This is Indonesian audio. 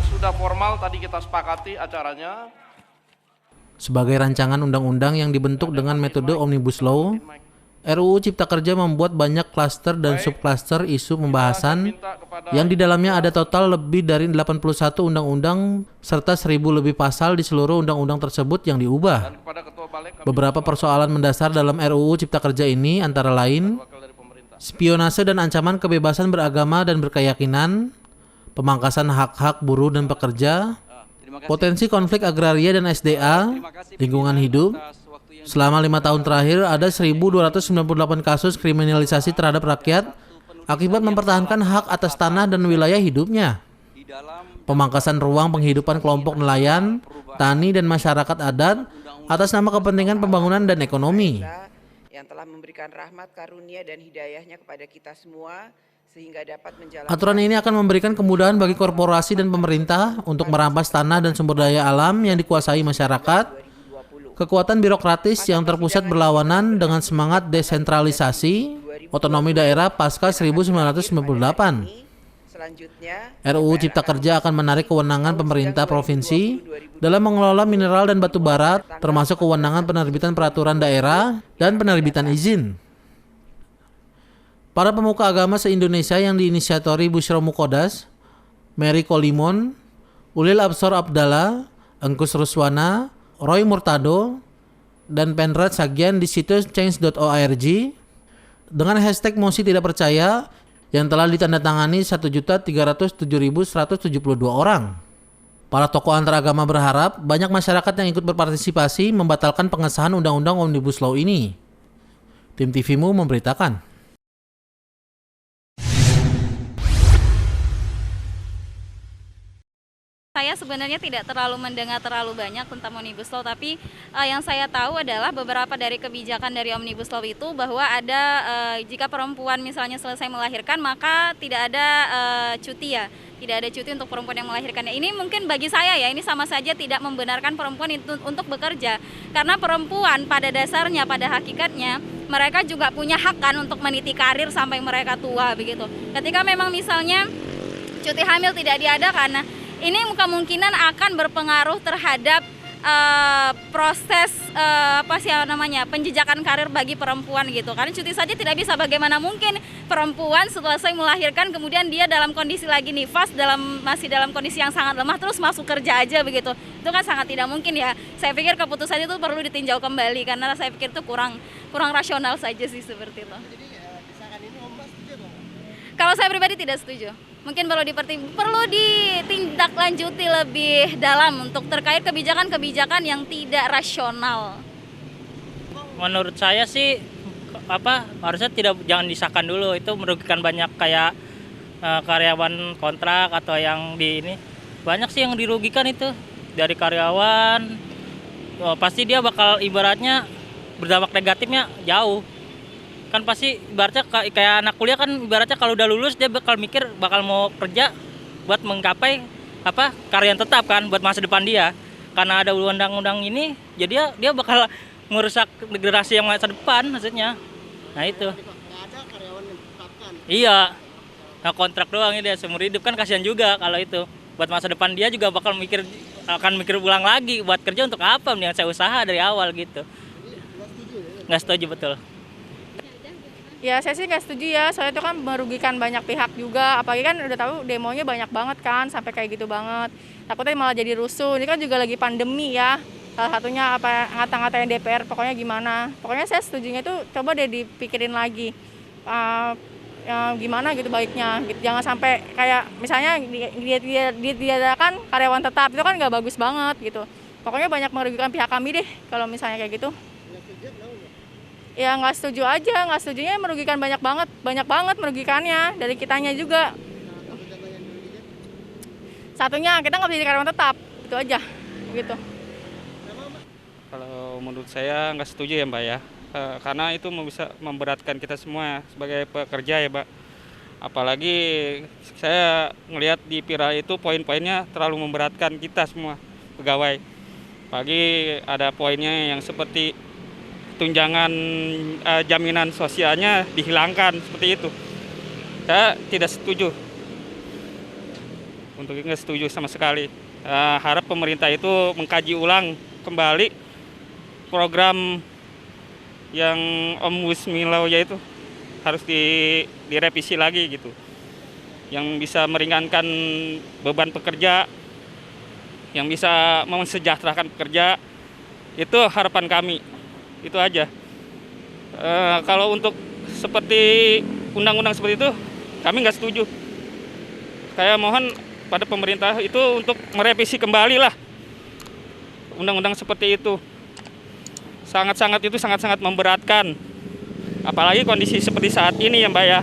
yang sudah formal tadi kita sepakati acaranya. Sebagai rancangan undang-undang yang dibentuk dengan metode Omnibus Law, RUU Cipta Kerja membuat banyak klaster dan subklaster isu pembahasan yang di dalamnya ada total lebih dari 81 undang-undang serta 1.000 lebih pasal di seluruh undang-undang tersebut yang diubah. Beberapa persoalan mendasar dalam RUU Cipta Kerja ini antara lain spionase dan ancaman kebebasan beragama dan berkeyakinan, pemangkasan hak-hak buruh dan pekerja, potensi konflik agraria dan SDA, lingkungan hidup. Selama 5 tahun terakhir ada 1.298 kasus kriminalisasi terhadap rakyat akibat mempertahankan hak atas tanah dan wilayah hidupnya. Pemangkasan ruang penghidupan kelompok nelayan, tani dan masyarakat adat atas nama kepentingan pembangunan dan ekonomi. Yang telah memberikan rahmat karunia dan hidayahnya kepada kita semua sehingga dapat menjalankan. Aturan ini akan memberikan kemudahan bagi korporasi dan pemerintah untuk merampas tanah dan sumber daya alam yang dikuasai masyarakat. Kekuatan birokratis yang terpusat berlawanan dengan semangat desentralisasi otonomi daerah pasca 1998. RUU Cipta Kerja akan menarik kewenangan pemerintah provinsi dalam mengelola mineral dan batu bara, termasuk kewenangan penerbitan peraturan daerah dan penerbitan izin. Para pemuka agama se-Indonesia yang diinisiatori Busyra Mukodas, Mary Kolimon, Ulil Absor Abdallah, Engkus Ruswana, Roy Murtado, dan Penrad Sagian di situs change.org dengan hashtag mosi tidak percaya yang telah ditandatangani 1.307.172 orang. Para tokoh antaragama berharap banyak masyarakat yang ikut berpartisipasi membatalkan pengesahan Undang-Undang Omnibus Law ini. Tim TVMU memberitakan. Saya sebenarnya tidak terlalu mendengar terlalu banyak tentang Omnibus Law, tapi yang saya tahu adalah beberapa dari kebijakan dari Omnibus Law itu bahwa ada jika perempuan misalnya selesai melahirkan maka tidak ada cuti ya, tidak ada cuti untuk perempuan yang melahirkannya. Ini mungkin bagi saya ya, ini sama saja tidak membenarkan perempuan itu untuk bekerja, karena perempuan pada dasarnya, pada hakikatnya mereka juga punya hak kan untuk meniti karir sampai mereka tua begitu. Ketika memang misalnya cuti hamil tidak diadakan, ini kemungkinan akan berpengaruh terhadap proses penjejakan karir bagi perempuan gitu. Karena cuti saja tidak bisa, bagaimana mungkin perempuan selesai melahirkan kemudian dia dalam kondisi lagi nifas, masih dalam kondisi yang sangat lemah terus masuk kerja aja begitu. Itu kan sangat tidak mungkin ya. Saya pikir keputusan itu perlu ditinjau kembali karena saya pikir itu kurang rasional saja sih seperti itu. Jadi desakan ini Om setuju dong? Kalau saya pribadi tidak setuju. Mungkin perlu ditindaklanjuti lebih dalam untuk terkait kebijakan-kebijakan yang tidak rasional. Menurut saya sih harusnya jangan disahkan dulu, itu merugikan banyak kayak karyawan kontrak atau yang di ini. Banyak sih yang dirugikan itu dari karyawan. Pasti dia bakal ibaratnya berdampak negatifnya jauh. Kan pasti ibaratnya kayak anak kuliah kan ibaratnya kalau udah lulus dia bakal mau kerja buat menggapai karya yang tetap kan buat masa depan dia. Karena ada undang-undang ini jadi dia bakal merusak generasi yang masa depan maksudnya. Nah itu. Nggak ada karyawan yang ditetapkan. Iya. Nah kontrak doang dia seumur hidup kan kasihan juga kalau itu. Buat masa depan dia juga akan mikir ulang lagi buat kerja untuk apa, mendingan saya usaha dari awal gitu. Nggak setuju betul. Ya saya sih nggak setuju ya, soalnya itu kan merugikan banyak pihak juga, apalagi kan udah tahu demonya banyak banget kan, sampai kayak gitu banget. Takutnya malah jadi rusuh, ini kan juga lagi pandemi ya, salah satunya ngata-ngatain DPR, pokoknya gimana. Pokoknya saya setujunya itu coba deh dipikirin lagi, gimana gitu baiknya, gitu. Jangan sampai kayak misalnya diadakan karyawan tetap, itu kan nggak bagus banget gitu. Pokoknya banyak merugikan pihak kami deh kalau misalnya kayak gitu. Ya nggak setuju aja, nggak setujunya merugikan banyak banget merugikannya dari kitanya juga. Satunya kita nggak bisa jadi karyawan tetap, itu aja, gitu. Kalau menurut saya nggak setuju ya Mbak ya, karena itu bisa memberatkan kita semua sebagai pekerja ya Mbak. Apalagi saya ngelihat di viral itu poin-poinnya terlalu memberatkan kita semua pegawai. Apalagi ada poinnya yang seperti tunjangan jaminan sosialnya dihilangkan seperti itu. Saya tidak setuju. Untuk itu nggak setuju sama sekali. Harap pemerintah itu mengkaji ulang kembali program yang Omnibus Law itu harus direvisi lagi gitu. Yang bisa meringankan beban pekerja, yang bisa mensejahterakan pekerja, itu harapan kami. Itu aja. Kalau untuk seperti undang-undang seperti itu, kami nggak setuju. Saya mohon pada pemerintah itu untuk merevisi kembali lah undang-undang seperti itu. Sangat-sangat memberatkan. Apalagi kondisi seperti saat ini ya Mbak ya.